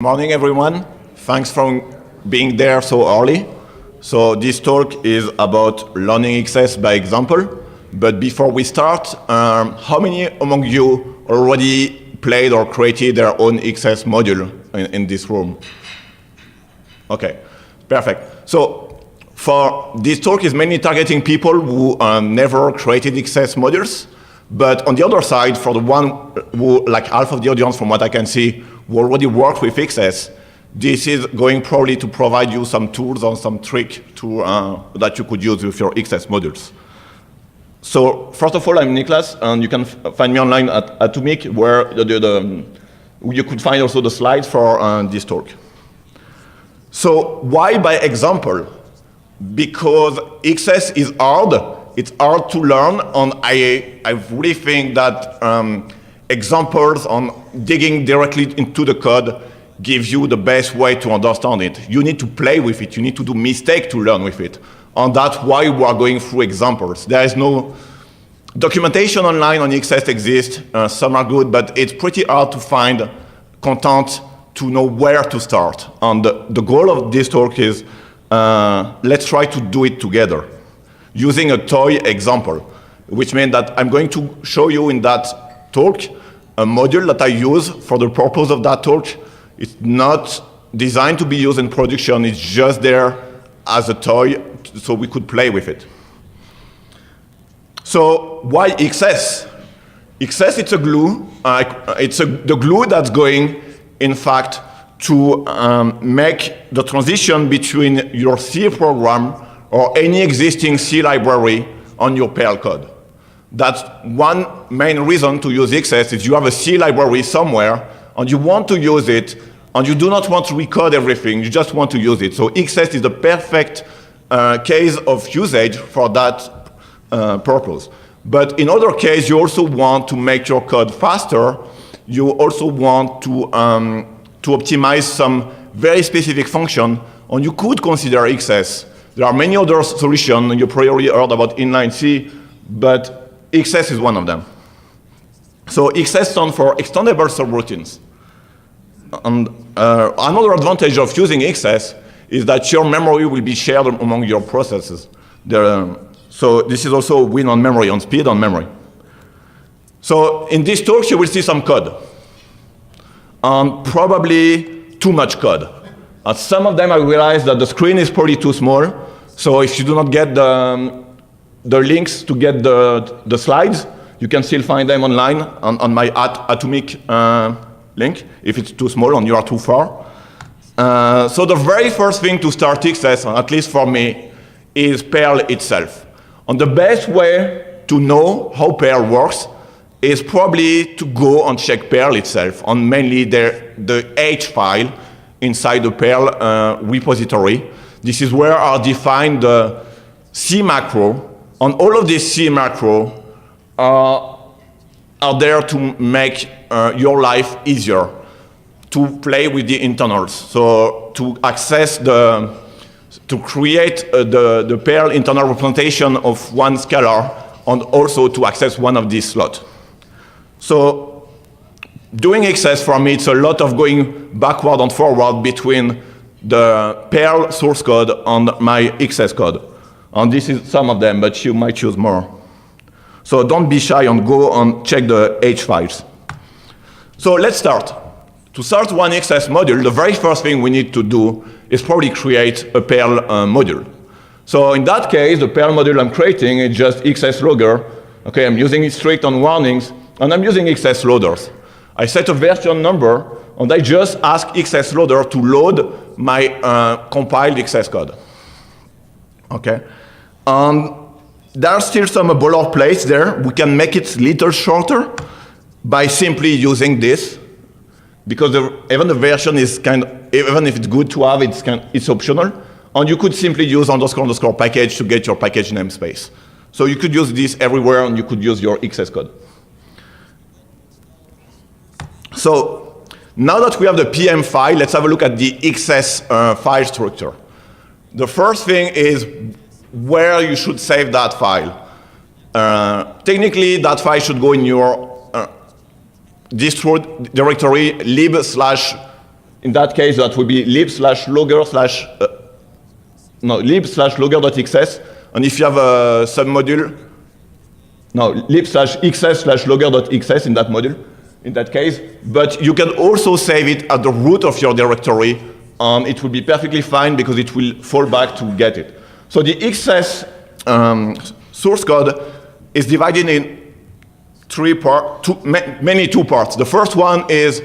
Morning, everyone. Thanks for being there so early. So this talk is about learning XS by example. But before we start, how many among you already played or created their own XS module in this room? Okay, perfect. So for this talk is mainly targeting people who never created XS modules. But on the other side, for the one who, like half of the audience from what I can see, who already worked with XS, this is going probably to provide you some tools or some trick to, that you could use with your XS modules. So first of all, I'm Nicolas, and you can find me online at Atomic, where you could find also the slides for this talk. So why by example? Because XS is hard. It's hard to learn, and I really think that examples on digging directly into the code gives you the best way to understand it. You need to play with it. You need to do mistakes to learn with it. And that's why we are going through examples. There is no documentation online on XS exists. Some are good, but it's pretty hard to find content to know where to start. And the goal of this talk is let's try to do it together using a toy example, which means that I'm going to show you in that talk a module that I use for the purpose of that talk. It's not designed to be used in production. It's just there as a toy so we could play with it. So why XS? XS, it's a glue. The glue that's going, in fact, to make the transition between your C program or any existing C library on your Perl code. That's one main reason to use XS is you have a C library somewhere and you want to use it and you do not want to recode everything, you just want to use it. So XS is the perfect case of usage for that purpose. But in other case, you also want to make your code faster. You also want to optimize some very specific function, and you could consider XS. There are many other solutions. You probably heard about inline C, but XS is one of them. So XS stands for extendable subroutines. And another advantage of using XS is that your memory will be shared among your processes. So this is also a win on memory, on speed on memory. So in this talk, you will see some code. And probably too much code. Some of them I realized that the screen is probably too small. So if you do not get the links to get the slides, you can still find them online on my Atomic link if it's too small and you are too far. So the very first thing to start XS, at least for me, is Perl itself. And the best way to know how Perl works is probably to go and check Perl itself, on mainly the H file inside the Perl repository. This is where are defined the C macro, and all of these C macro are there to make your life easier, to play with the internals. So to access to create the Perl internal representation of one scalar, and also to access one of these slots. So doing XS for me, it's a lot of going backward and forward between the Perl source code and my XS code. And this is some of them, but you might choose more. So don't be shy and go and check the H files. So let's start. To start one XS module, the very first thing we need to do is probably create a Perl module. So in that case, the Perl module I'm creating is just XS logger. Okay, I'm using it strict on warnings, and I'm using XS loaders. I set a version number, and I just ask XS loader to load my compiled XS code. Okay, there are still some boilerplates there. We can make it a little shorter by simply using this, because even the version is even if it's good to have, it's optional. And you could simply use __ package to get your package namespace. So you could use this everywhere, and you could use your XS code. So now that we have the PM file, let's have a look at the XS file structure. The first thing is where you should save that file. Technically, that file should go in your distro directory lib/. In that case, that would be lib/logger.xs. And if you have a submodule, lib/xs/logger.xs in that module, in that case. But you can also save it at the root of your directory, and it will be perfectly fine because it will fall back to get it. So the XS source code is divided in two parts. The first one is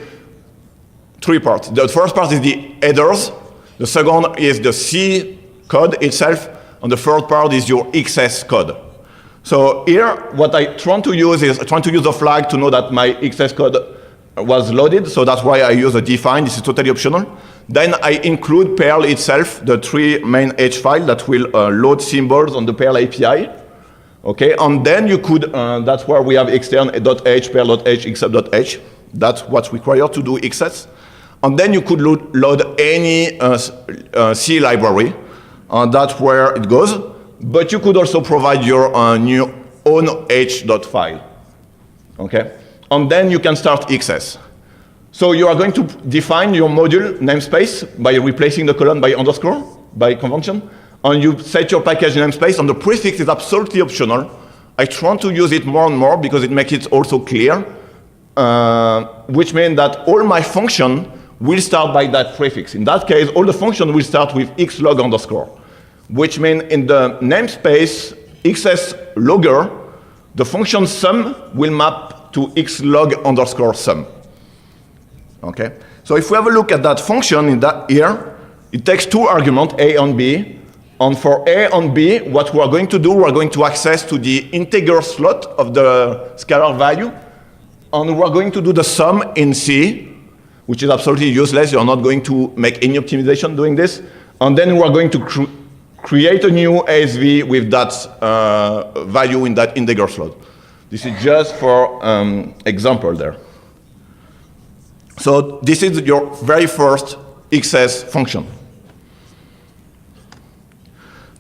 three parts. The first part is the headers. The second is the C code itself. And the third part is your XS code. So here, what I try to use is I try to use a flag to know that my XS code was loaded. So that's why I use a define. This is totally optional. Then I include Perl itself, the three main H file that will load symbols on the Perl API. Okay, and then you could, that's where we have extern.h, perl.h, xsub.h. That's what's required to do XS. And then you could load any C library. That's where it goes. But you could also provide your new own h.file. Okay? And then you can start XS. So you are going to define your module namespace by replacing the colon by underscore, by convention. And you set your package namespace, and the prefix is absolutely optional. I try to use it more and more because it makes it also clear, which means that all my function will start by that prefix. In that case, all the function will start with xlog underscore, which means in the namespace XS logger, the function sum will map to xlog underscore sum. Okay? So if we have a look at that function in that here, it takes two arguments, a and b. And for a and b, what we are going to do, we are going to access to the integer slot of the scalar value. And we are going to do the sum in C, which is absolutely useless. You're not going to make any optimization doing this. And then we are going to create a new ASV with that value in that integer slot. This is just for example there. So this is your very first XS function.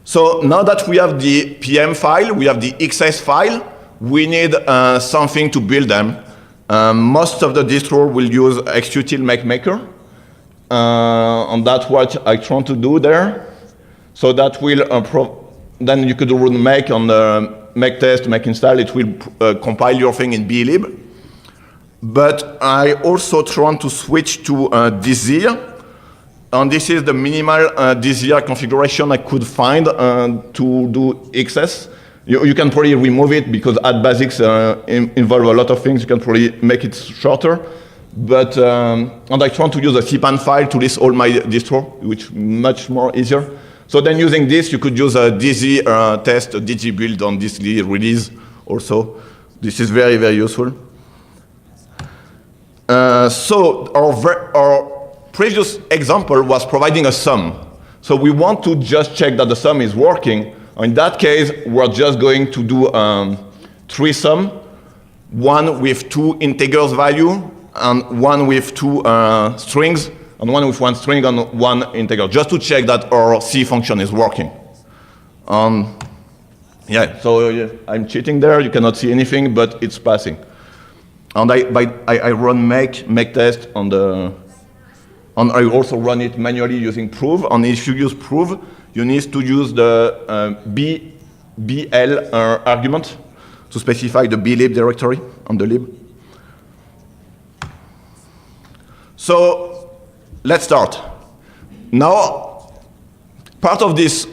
So now that we have the PM file, we have the XS file, we need something to build them. Most of the distro will use xutil Mapmaker. And that's what I try to do there. So that will, then you could run make on the make test, make install, it will compile your thing in blib. But I also try to switch to Desir. And this is the minimal Desir configuration I could find to do XS. You can probably remove it because add basics involve a lot of things. You can probably make it shorter. But, and I try to use a cpan file to list all my distro, which is much more easier. So then using this, you could use a DZ test, a DG build on this release also. This is very, very useful. So our previous example was providing a sum. So we want to just check that the sum is working. In that case, we're just going to do three sum, one with two integers value, and one with two strings, and one with one string and one integer, just to check that our C function is working. Yeah, so I'm cheating there. You cannot see anything, but it's passing. And I run make test on the, and I also run it manually using prove. And if you use prove, you need to use the BL argument to specify the blib directory on the lib. So let's start. Now, part of this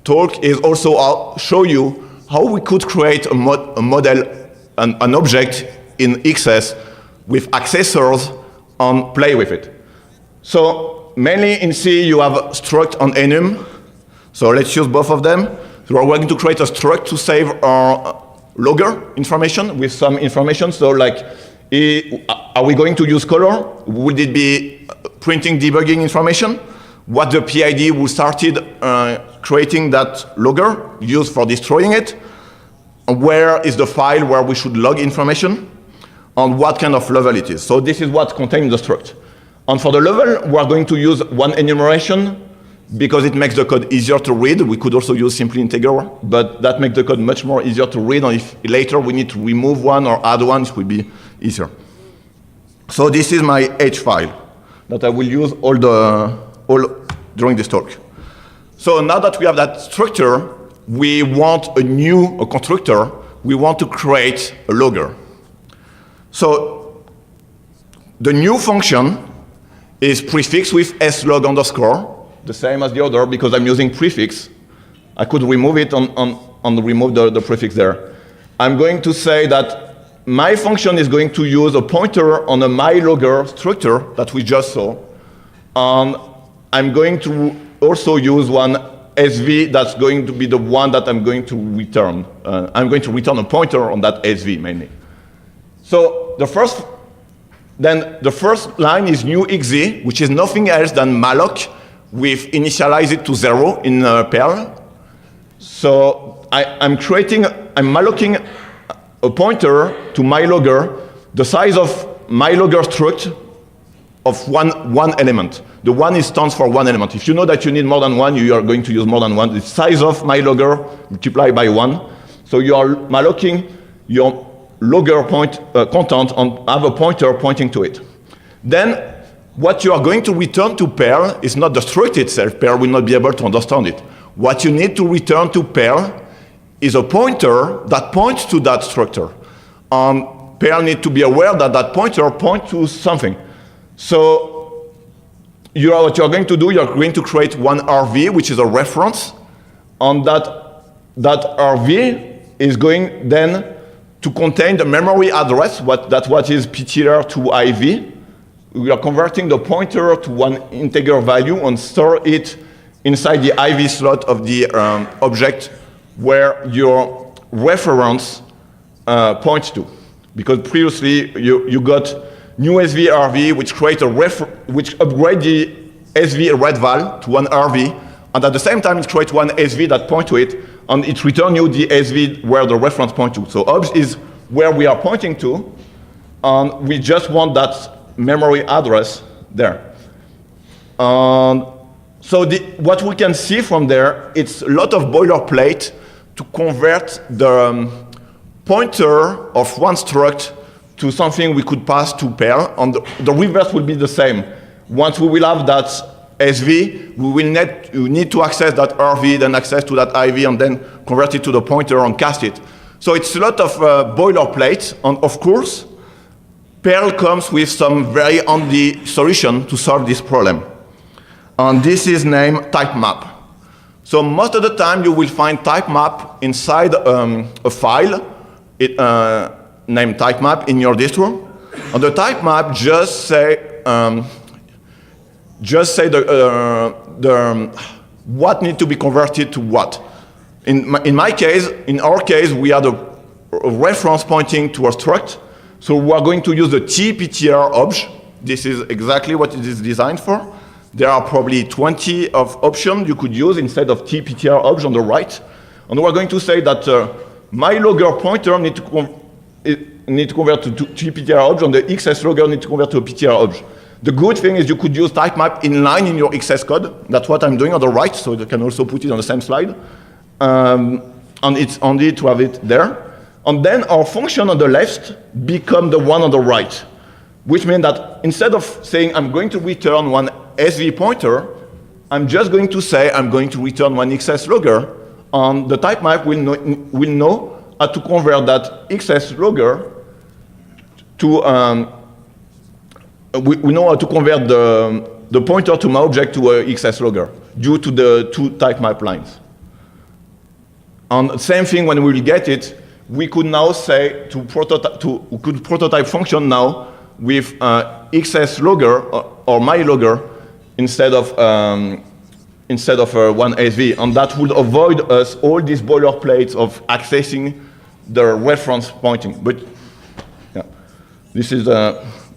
talk is also I'll show you how we could create a model, an object in XS with accessors and play with it. So mainly in C, you have struct and enum. So let's use both of them. So we're going to create a struct to save our logger information with some information. So like, are we going to use color? Would it be printing debugging information? What the PID who started creating that logger used for destroying it? Where is the file where we should log information? And what kind of level it is. So this is what contains the struct. And for the level, we are going to use one enumeration because it makes the code easier to read. We could also use simply integer, but that makes the code much more easier to read. And if later we need to remove one or add one, it will be easier. So this is my H file. that I will use all during this talk. So now that we have that structure, we want a constructor. We want to create a logger. So the new function is prefixed with slog underscore, the same as the other because I'm using prefix. I could remove it and remove the prefix there. I'm going to say that my function is going to use a pointer on a mylogger structure that we just saw. And I'm going to also use one SV that's going to be the one that I'm going to return. I'm going to return a pointer on that SV mainly. So the first line is new XZ, which is nothing else than malloc with initialize it to 0 in Perl. So I'm mallocing a pointer to mylogger, the size of mylogger struct of one element. The one stands for one element. If you know that you need more than one, you are going to use more than one. The size of mylogger multiplied by 1. So you are mallocing your logger content and have a pointer pointing to it. Then what you are going to return to Perl is not the struct itself. Perl will not be able to understand it. What you need to return to Perl is a pointer that points to that structure. Perl needs to be aware that that pointer points to something. So what you're going to do, you're going to create one RV, which is a reference, and that RV is going then to contain the memory address, what is ptr to IV. We are converting the pointer to one integer value and store it inside the IV slot of the object where your reference points to. Because previously you got new SV RV, which upgrade the SV red val to one RV, and at the same time it creates one SV that point to it, and it returns you the SV where the reference points to. So obj is where we are pointing to, and we just want that memory address there. So what we can see from there, it's a lot of boilerplate to convert the pointer of one struct to something we could pass to Perl, and the reverse will be the same. Once we will have that SV, we will need to access that RV, then access to that IV, and then convert it to the pointer and cast it. So it's a lot of boilerplate, and of course, Perl comes with some very handy solution to solve this problem. And this is named Typemap. So most of the time you will find Typemap inside a file named Typemap in your distro. And the Typemap just say what needs to be converted to what. In our case, we have a reference pointing to a struct. So we are going to use the tptr obj. This is exactly what it is designed for. There are probably 20 of options you could use instead of tptr obj on the right. And we're going to say that mylogger pointer need to convert to tptr obj, and the XS logger need to convert to a ptr obj. The good thing is you could use Typemap inline in your XS code. That's what I'm doing on the right, so you can also put it on the same slide. And it's only to have it there. And then our function on the left become the one on the right, which means that instead of saying I'm going to return one SV pointer, I'm just going to say I'm going to return one XS logger, and the Typemap will know how to convert that XS logger to, we know how to convert the pointer to my object to a XS logger due to the two Typemap lines. And same thing when we will get it, we could now say we could prototype function now with XS logger or mylogger instead of one SV, and that would avoid us all these boilerplates of accessing the reference pointing. But yeah, this is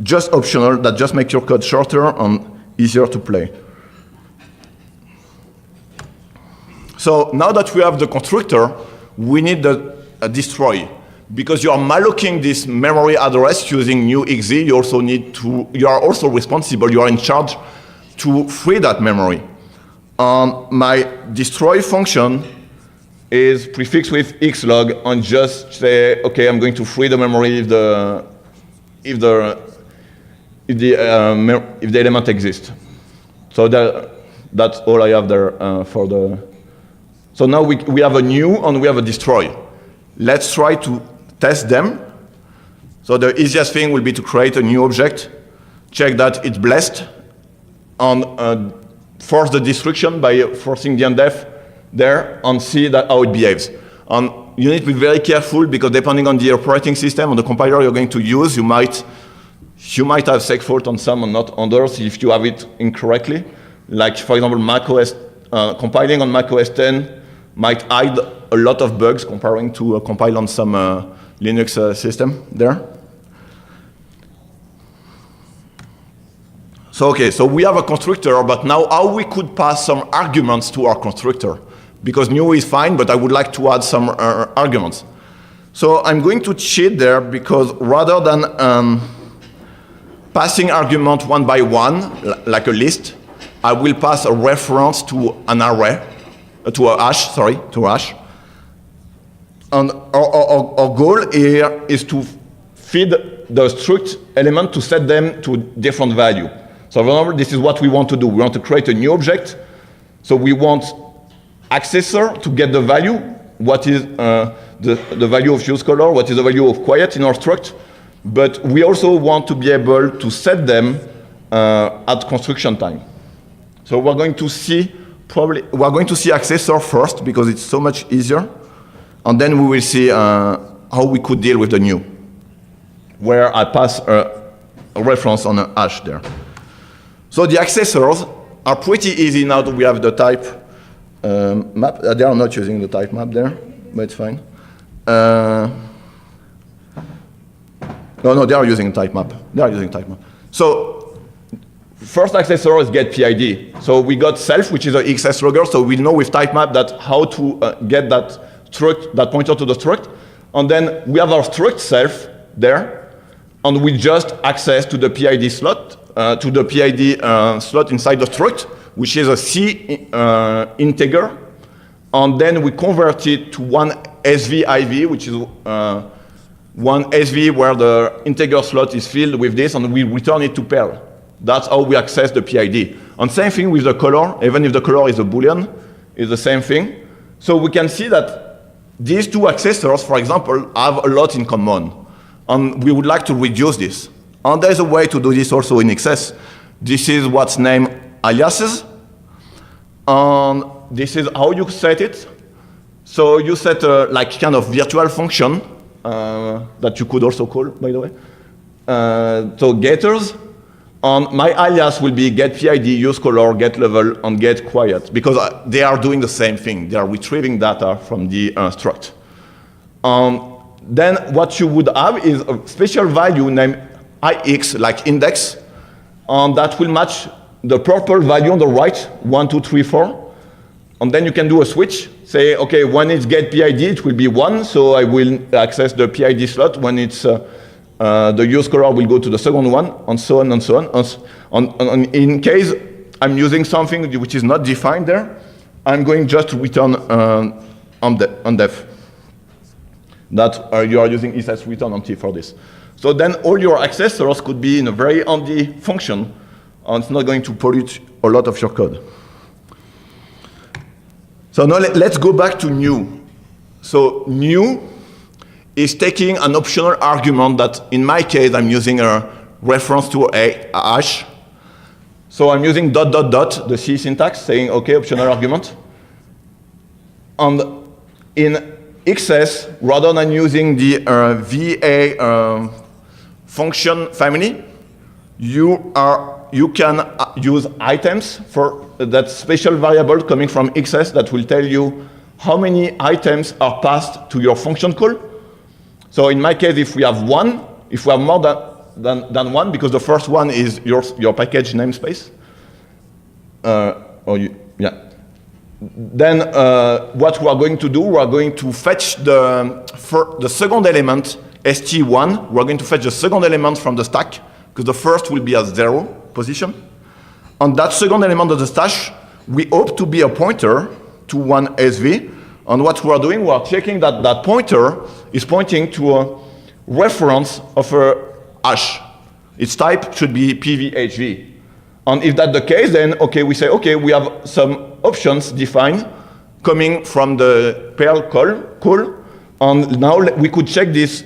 just optional. That just makes your code shorter and easier to play. So now that we have the constructor, we need the destroy. Because you are mallocing this memory address using new XZ, you are also responsible, you are in charge to free that memory. My destroy function is prefixed with xlog and just say, okay, I'm going to free the memory if if the element exists. So that's all I have there for the. So now we have a new and we have a destroy. Let's try to test them. So the easiest thing will be to create a new object, check that it's blessed, and force the destruction by forcing the undef there and see that how it behaves. And you need to be very careful because depending on the operating system or the compiler you're going to use, you might have segfault on some and not on others if you have it incorrectly. Like for example, macOS compiling on macOS 10 might hide a lot of bugs comparing to compile on some Linux system there. So okay, so we have a constructor, but now how we could pass some arguments to our constructor? Because new is fine, but I would like to add some arguments. So I'm going to cheat there because rather than passing argument one by one, like a list, I will pass a reference to an array, to a hash. And our goal here is to feed the struct element to set them to different value. So remember, this is what we want to do. We want to create a new object. So we want accessor to get the value. What is the value of use color? What is the value of quiet in our struct? But we also want to be able to set them at construction time. So we're going to see accessor first because it's so much easier, and then we will see how we could deal with the new, where I pass a reference on a hash there. So the accessors are pretty easy now that we have the type map. They are not using the type map there, but it's fine. No, they are using type map. So first accessor is get PID. So we got self, which is an XS logger. So we know with type map that how to get that struct, that pointer to the struct. And then we have our struct self there, and we just access to the PID slot. Slot inside the struct, which is a C integer, and then we convert it to one SV which is one SV where the integer slot is filled with this, and we return it to Perl. That's how we access the PID. And same thing with the color, even if the color is a Boolean, is the same thing. So we can see that these two accessors, for example, have a lot in common, and we would like to reduce this. And there's a way to do this also in XS. This is what's named aliases. And this is how you set it. So you set a like kind of virtual function that you could also call, by the way. So getters. And my alias will be get PID, use color, get level, and get quiet. Because they are doing the same thing. They are retrieving data from the struct. Then what you would have is a special value named IX, like index, and that will match the purple value on the right, 1, 2, 3, 4. And then you can do a switch, say, okay, when it's get PID, it will be 1, so I will access the PID slot. When it's the use color will go to the second one, and so on and so on. And in case I'm using something which is not defined there, I'm going just to return undef. That you are using SS return empty for this. So then all your accessors could be in a very handy function, and it's not going to pollute a lot of your code. So now let's go back to new. So new is taking an optional argument that, in my case, I'm using a reference to a hash. So I'm using ... the C syntax, saying, okay, optional argument. And in XS, rather than using the VA function family, you can use items for that special variable coming from XS that will tell you how many items are passed to your function call. So in my case, if we have more than one, because the first one is your package namespace, then what we are going to do, we are going to fetch the second element, st1. We are going to fetch the second element from the stack, because the first will be at 0 position. On that second element of the stash, we hope to be a pointer to one SV. And what we are doing, we are checking that that pointer is pointing to a reference of a hash. Its type should be PVHV. And if that's the case, then okay, we say, okay, we have some options defined coming from the Perl call, and now we could check these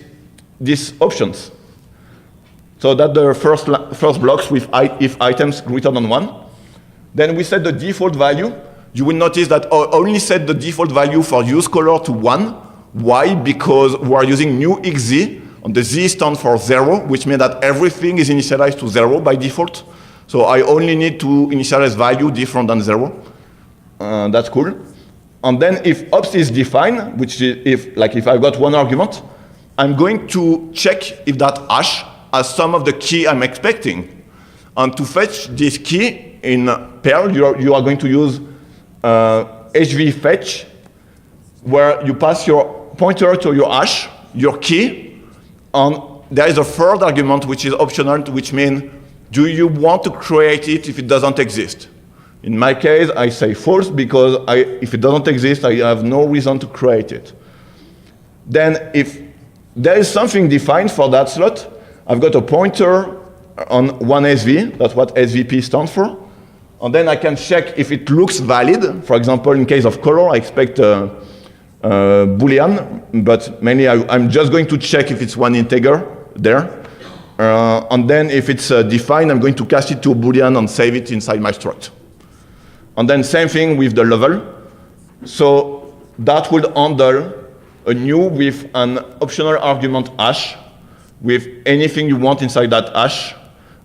options. So that the first blocks with if items greater than 1. Then we set the default value. You will notice that I only set the default value for use color to 1. Why? Because we are using new XZ, and the Z stands for 0, which means that everything is initialized to 0 by default. So I only need to initialize value different than 0. That's cool. And then if ops is defined, which is if I've got one argument, I'm going to check if that hash has some of the key I'm expecting. And to fetch this key in Perl, you are going to use HV fetch, where you pass your pointer to your hash, your key, and there is a third argument which is optional, which means do you want to create it if it doesn't exist? In my case, I say false because if it doesn't exist, I have no reason to create it. Then if there is something defined for that slot, I've got a pointer on one SV, that's what SVP stands for, and then I can check if it looks valid. For example, in case of color, I expect Boolean, but mainly I'm just going to check if it's one integer there. And then if it's defined, I'm going to cast it to a Boolean and save it inside my struct. And then same thing with the level. So that will handle a new with an optional argument hash with anything you want inside that hash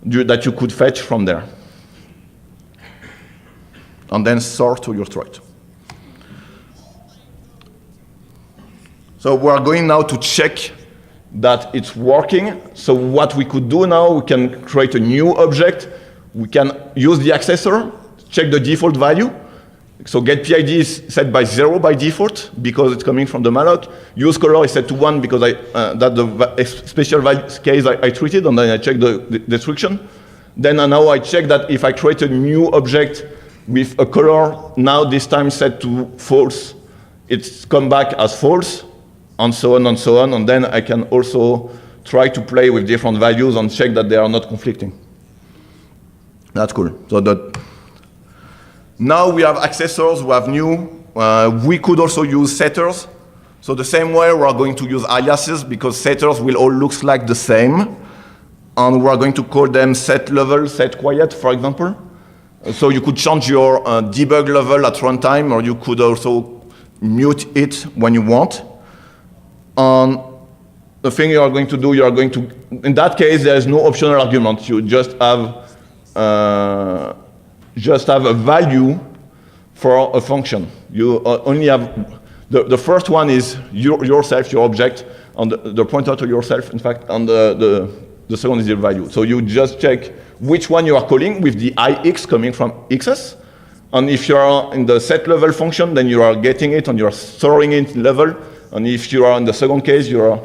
that you could fetch from there. And then sort to your struct. So we are going now to check that it's working. So what we could do now, we can create a new object. We can use the accessor, check the default value. So get PID is set by 0 by default because it's coming from the malloc. Use color is set to 1 because that's the special case I treated, and then I check the destruction. Then now I check that if I create a new object with a color, now this time set to false, it's come back as false, and so on and so on. And then I can also try to play with different values and check that they are not conflicting. That's cool. So now we have accessors, we have new. We could also use setters. So the same way we are going to use aliases because setters will all look like the same. And we are going to call them set level, set quiet, for example. So you could change your debug level at runtime, or you could also mute it when you want. And the thing you are going to do, you are going to, in that case, there is no optional argument. You just have a value for a function. You only have, the first one is yourself, your object, and the pointer to yourself, in fact, and the second is your value. So you just check which one you are calling with the ix coming from xs. And if you are in the set level function, then you are getting it and you are storing it in level. And if you are in the second case, you are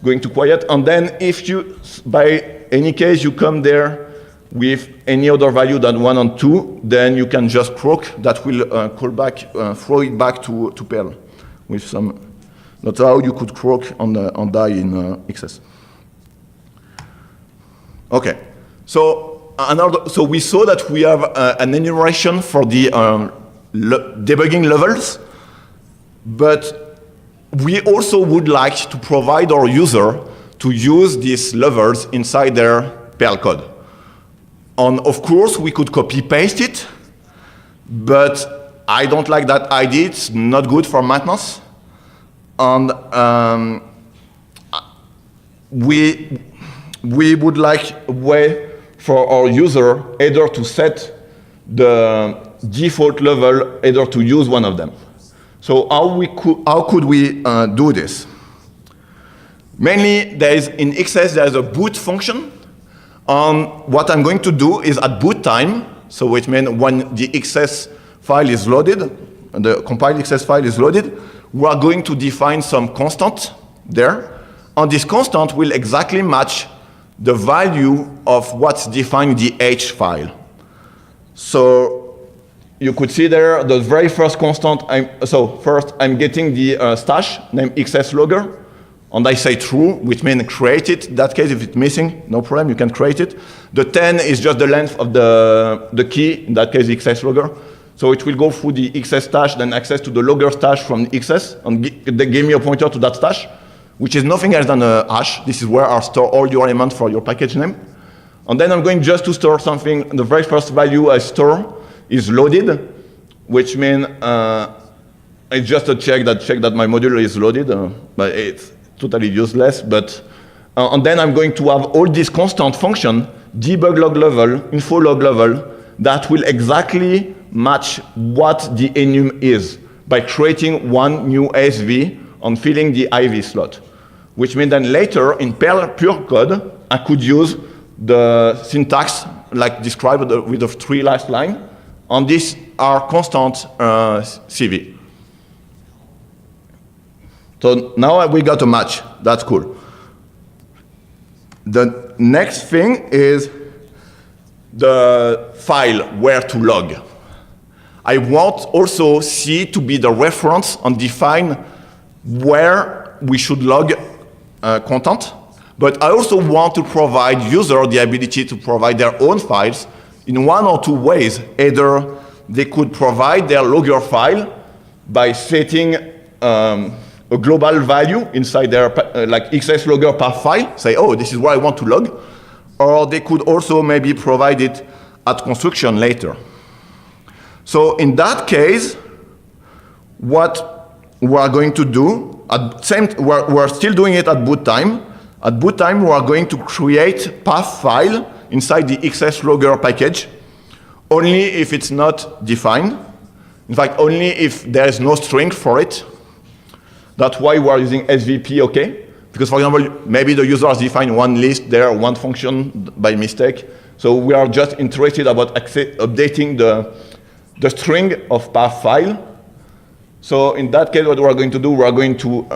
going to quiet. And then if you, by any case, you come there with any other value than 1 and 2, then you can just croak. That will call back, throw it back to Perl with some. That's how you could croak on die in XS. Okay, so we saw that we have an enumeration for the debugging levels, but we also would like to provide our user to use these levels inside their Perl code. And of course, we could copy-paste it, but I don't like that idea. It's not good for maintenance. And we would like a way for our user either to set the default level, either to use one of them. So how could we do this? Mainly, in XS, there is a boot function. What I'm going to do is at boot time, so which means when the XS file is loaded, the compiled XS file is loaded, we are going to define some constant there. And this constant will exactly match the value of what's defined in the H file. So you could see there the very first constant. First I'm getting the stash named XS logger, and I say true, which means create it. In that case, if it's missing, no problem, you can create it. The 10 is just the length of the key, in that case, the XS logger. So it will go through the XS stash, then access to the logger stash from the XS, and they give me a pointer to that stash, which is nothing else than a hash. This is where I store all your elements for your package name. And then I'm going just to store something. The very first value I store is loaded, which means it's just a check that my module is loaded, but it's totally useless. But and then I'm going to have all these constant function, debug log level, info log level, that will exactly match what the enum is by creating one new ASV and filling the IV slot. Which means then later in Perl pure code, I could use the syntax like described with the 3 last line, and these are constant CV. So now we got a match. That's cool. The next thing is the file where to log. I want also C to be the reference and define where we should log content. But I also want to provide user the ability to provide their own files in 1 or 2 ways. Either they could provide their logger file by setting a global value inside their like XS logger path file, say, oh, this is where I want to log. Or they could also maybe provide it at construction later. So in that case, what we are going to do, we're still doing it at boot time. At boot time, we are going to create path file inside the XS logger package, only if it's not defined. In fact, only if there is no string for it. That's why we are using SVP, okay? Because, for example, maybe the user has defined one list there, one function by mistake. So we are just interested about updating the string of path file. So in that case, what we are going to do, we are going to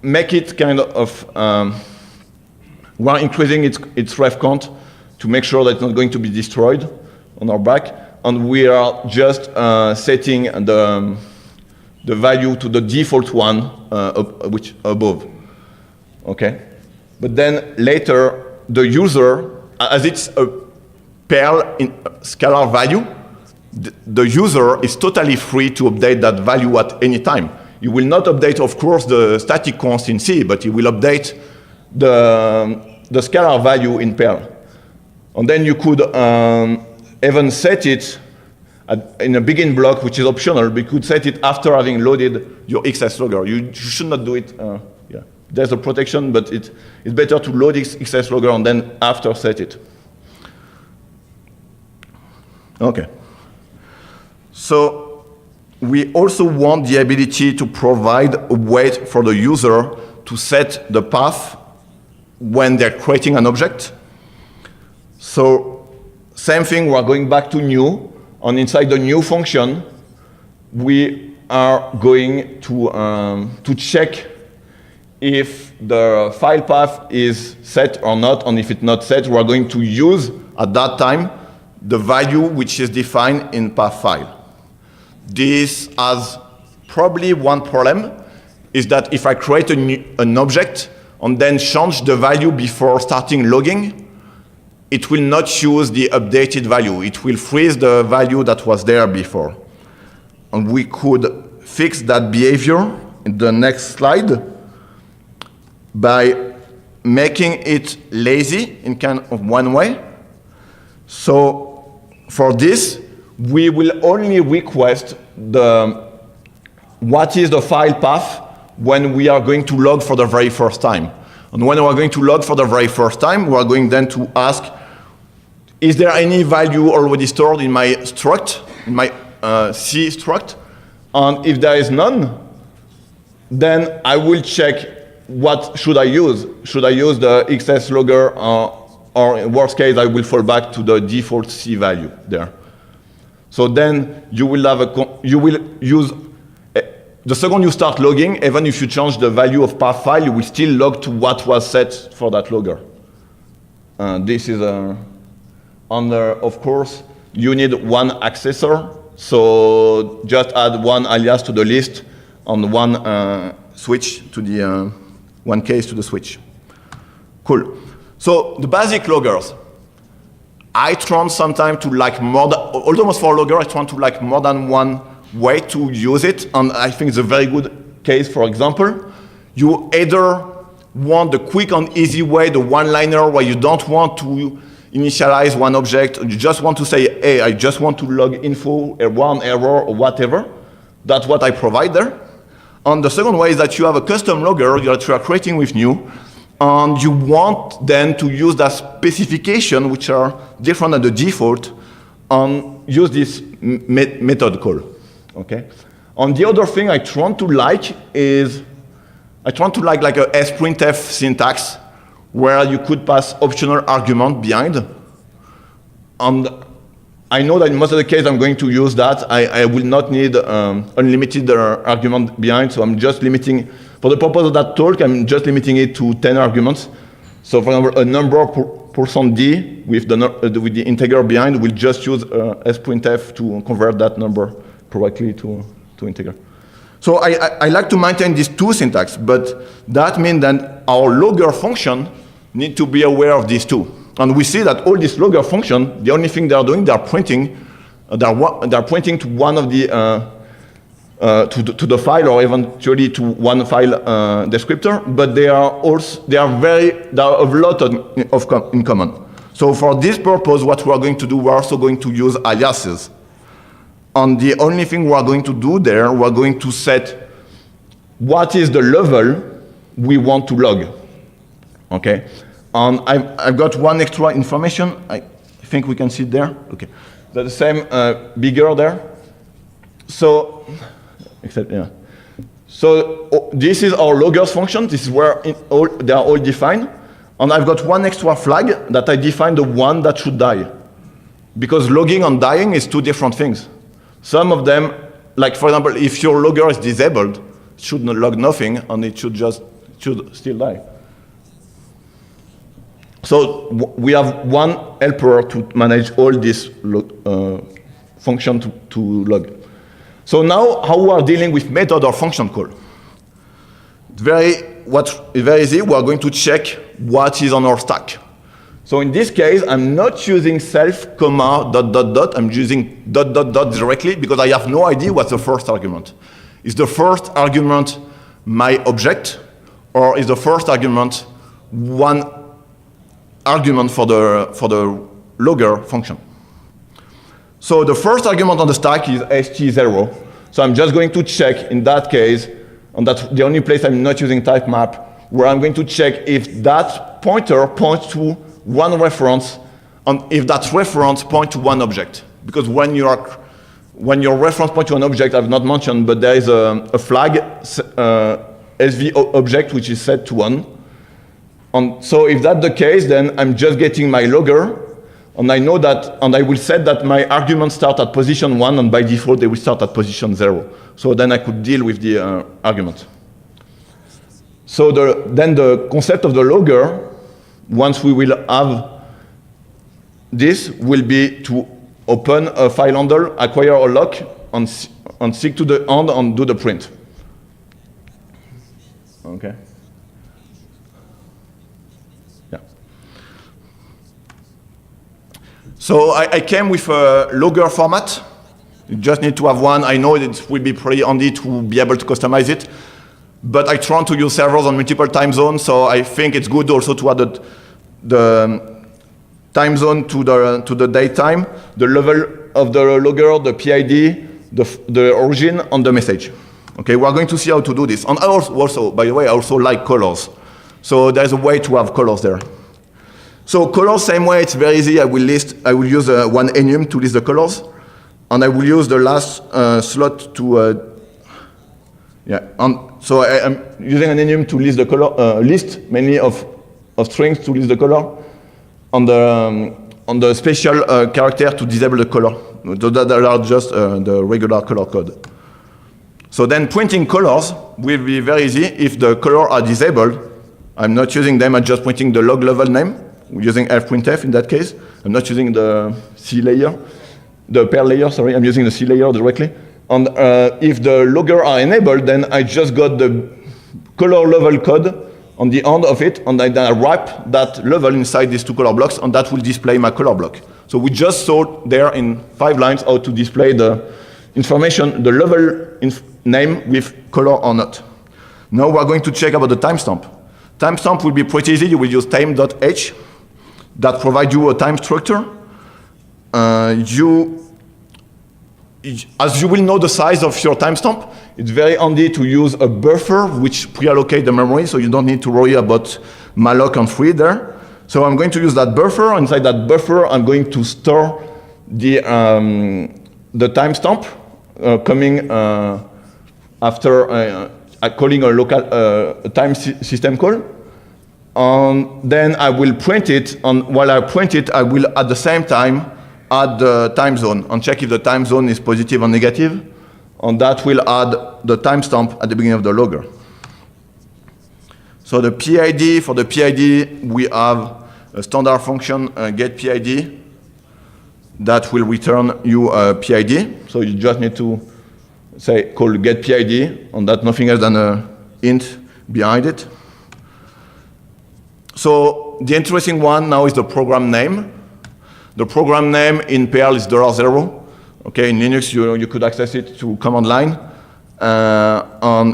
make it kind of, we are increasing its ref count to make sure that it's not going to be destroyed on our back. And we are just setting the value to the default one, which above. Okay? But then later, the user, as it's a Perl scalar value, the user is totally free to update that value at any time. You will not update, of course, the static const in C, but you will update the scalar value in Perl. And then you could even set it in a begin block, which is optional, but you could set it after having loaded your XS logger. You should not do it. Yeah. There's a protection, but it's better to load XS logger and then after set it. Okay. So we also want the ability to provide a way for the user to set the path when they're creating an object. So same thing, we're going back to new, and inside the new function, we are going to check if the file path is set or not, and if it's not set, we're going to use at that time the value which is defined in path file. This has probably one problem, is that if I create an object and then change the value before starting logging, it will not use the updated value. It will freeze the value that was there before. And we could fix that behavior in the next slide by making it lazy in kind of one way. So for this, we will only request what is the file path when we are going to log for the very first time. And when we are going to log for the very first time, we are going then to ask, is there any value already stored in my struct, in my C struct? And if there is none, then I will check what should I use. Should I use the XS logger, or in worst case, I will fall back to the default C value there. So then you will have you will use, the second you start logging, even if you change the value of path file, you will still log to what was set for that logger. This is of course, you need one accessor. So just add one alias to the list and one switch to the one case to the switch. Cool. So the basic loggers. I try sometimes to like almost for logger, I try to like more than one way to use it, and I think it's a very good case. For example, you either want the quick and easy way, the one-liner where you don't want to initialize one object, you just want to say, hey, I just want to log info, one error, or whatever. That's what I provide there. And the second way is that you have a custom logger that you are creating with new, and you want then to use that specification, which are different than the default, and use this method call. Okay. And the other thing I try to like is a sprintf syntax, where you could pass optional argument behind. And I know that in most of the cases I'm going to use that. I will not need unlimited argument behind, so I'm just limiting. For the purpose of that talk, I'm just limiting it to 10 arguments. So for example, a number %d with the integer behind will just use sprintf to convert that number correctly to integer. So I like to maintain these two syntax, but that means that our logger function need to be aware of these two. And we see that all these logger function, the only thing they are doing, they are pointing to one of the to the file, or eventually to one file descriptor, but they are a lot in common. So for this purpose, what we are going to do, we're also going to use aliases. And the only thing we are going to do there, we're going to set what is the level we want to log. Okay. And I've got one extra information. I think we can see it there. Okay. The same, bigger there. So, except, yeah. So this is our loggers function. This is where they are all defined. And I've got one extra flag that I define the one that should die. Because logging and dying is two different things. Some of them, like for example, if your logger is disabled, it should not log nothing, and it should still die. So we have one helper to manage all this function to log. So now, how we are dealing with method or function call? It's very easy. We are going to check what is on our stack. So in this case, I'm not using self, comma, dot, dot, dot. I'm using dot, dot, dot directly because I have no idea what's the first argument. Is the first argument my object, or is the first argument one argument for the logger function? So the first argument on the stack is st0. So I'm just going to check in that case, and that's the only place I'm not using Typemap, where I'm going to check if that pointer points to one reference, and if that reference points to one object. Because when your reference points to an object, I've not mentioned, but there is a flag SV object which is set to 1. And so if that's the case, then I'm just getting my logger, and I know that, and I will set that my arguments start at position 1, and by default they will start at position 0. So then I could deal with the argument. So then the concept of the logger, once we will have this, will be to open a file handle, acquire a lock, and seek to the end and do the print. Okay. Yeah. So I came with a logger format. You just need to have one. I know it will be pretty handy to be able to customize it. But I try to use servers on multiple time zones, so I think it's good also to add the time zone to the date time, the level of the logger, the PID, the origin, and the message. Okay, we're going to see how to do this. And also, by the way, I also like colors. So there's a way to have colors there. So colors, same way, it's very easy. I will use one enum to list the colors, and I will use the last slot to so I'm using an enum to list the color, list mainly of strings to list the color, on the special character to disable the color. That are just the regular color code. So then printing colors will be very easy. If the colors are disabled, I'm not using them. I'm just printing the log level name. We're using fprintf in that case. I'm not using the C layer, the Perl layer. Sorry, I'm using the C layer directly. And if the logger are enabled, then I just got the color level code on the end of it, and then I wrap that level inside these two color blocks, and that will display my color block. So we just saw there in 5 lines how to display the information, the level name with color or not. Now we're going to check about the timestamp. Timestamp will be pretty easy. You will use time.h that provides you a time structure. As you will know the size of your timestamp, it's very handy to use a buffer which pre-allocate the memory, so you don't need to worry about malloc and free there. So I'm going to use that buffer. Inside that buffer, I'm going to store the timestamp coming after calling a local time system call. And then I will print it, and while I print it, I will at the same time add the time zone and check if the time zone is positive or negative, and that will add the timestamp at the beginning of the logger. So the PID, for the PID, we have a standard function, getPID, that will return you a PID. So you just need to say call getPID, and that's nothing else than an int behind it. So the interesting one now is the program name. The program name in Perl is $0. Okay, in Linux you could access it to command line.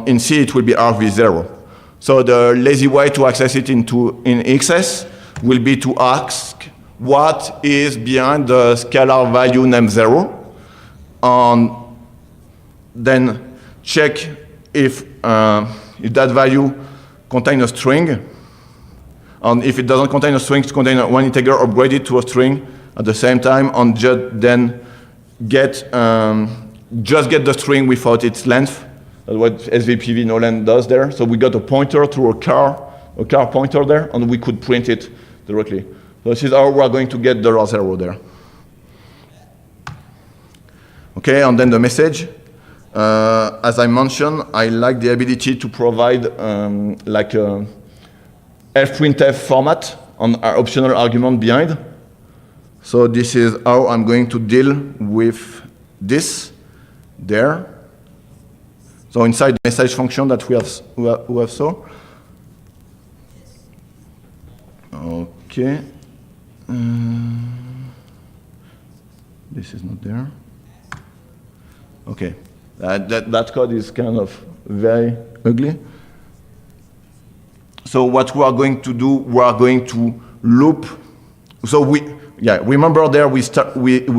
In C it will be argv0. So the lazy way to access it in Access will be to ask what is behind the scalar value named 0, and then check if that value contains a string. And if it doesn't contain a string, it contains one integer, upgrade it to a string at the same time, and then just get the string without its length. That's what svpv nolen does there. So we got a pointer to a car pointer there, and we could print it directly. So this is how we're going to get $0 there. Okay, and then the message. As I mentioned, I like the ability to provide like a fprintf format on our optional argument behind. So this is how I'm going to deal with this there. So inside the message function that we have saw. Okay. This is not there. Okay. That code is kind of very ugly. So what we are going to do, we are going to loop. So remember there we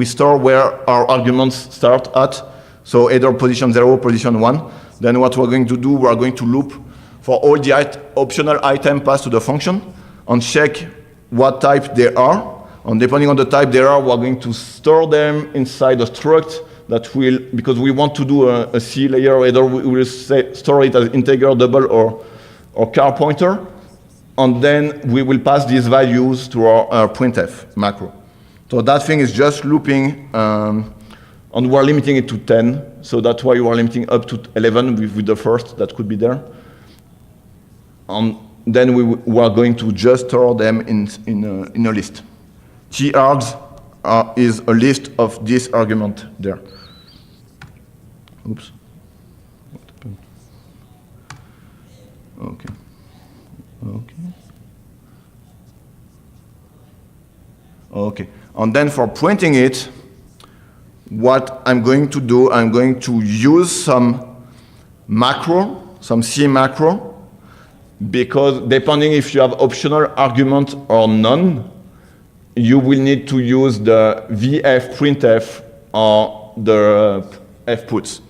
store where our arguments start at. So either position 0, position 1. Then what we're going to do, we are going to loop for all the optional item passed to the function and check what type they are. And depending on the type they are, we're going to store them inside a struct that will, because we want to do a C layer, either we will store it as integer, double, or car pointer, and then we will pass these values to our printf macro. So that thing is just looping, and we're limiting it to 10, so that's why we are limiting up to 11 with the first that could be there. And then we are going to just store them in a list. targs is a list of this argument there. Oops. What happened? Okay. Okay. And then for printing it, what I'm going to do, I'm going to use some macro, some C macro, because depending if you have optional argument or none, you will need to use the VF printf or the fputs.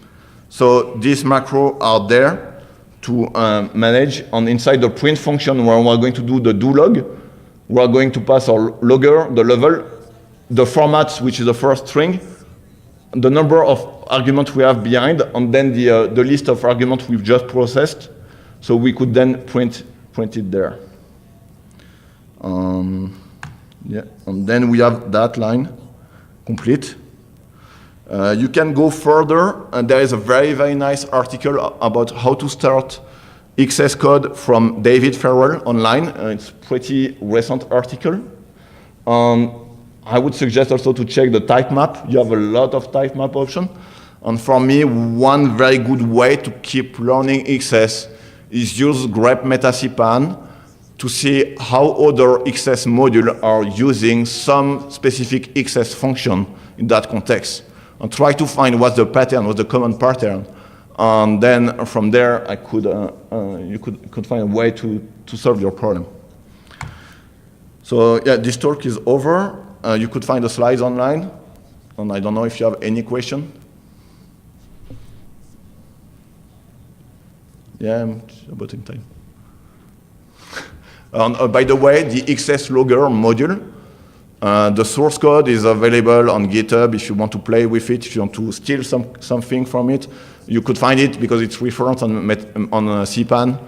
So these macro are there to manage, and inside the print function where we're going to do the do-log, we're going to pass our logger, the level, the format, which is the first string, the number of arguments we have behind, and then the list of arguments we've just processed, so we could then print it there. Yeah, and then we have that line complete. You can go further, and there is a very, very nice article about how to start XS code from David Farrell online. It's a pretty recent article. I would suggest also to check the Typemap. You have a lot of Typemap options. And for me, one very good way to keep learning XS is use grep meta cpan to see how other XS modules are using some specific XS function in that context, and try to find what's the pattern, what's the common pattern. And then from there, you could find a way to solve your problem. So yeah, this talk is over. You could find the slides online, and I don't know if you have any question. Yeah, I'm about in time. And by the way, the XS Logger module, the source code is available on GitHub if you want to play with it, if you want to steal something from it. You could find it because it's referenced on cpan,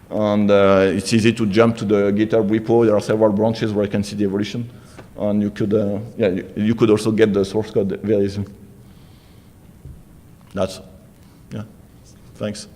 and it's easy to jump to the GitHub repo. There are several branches where you can see the evolution, and you could also get the source code very easily. Thanks.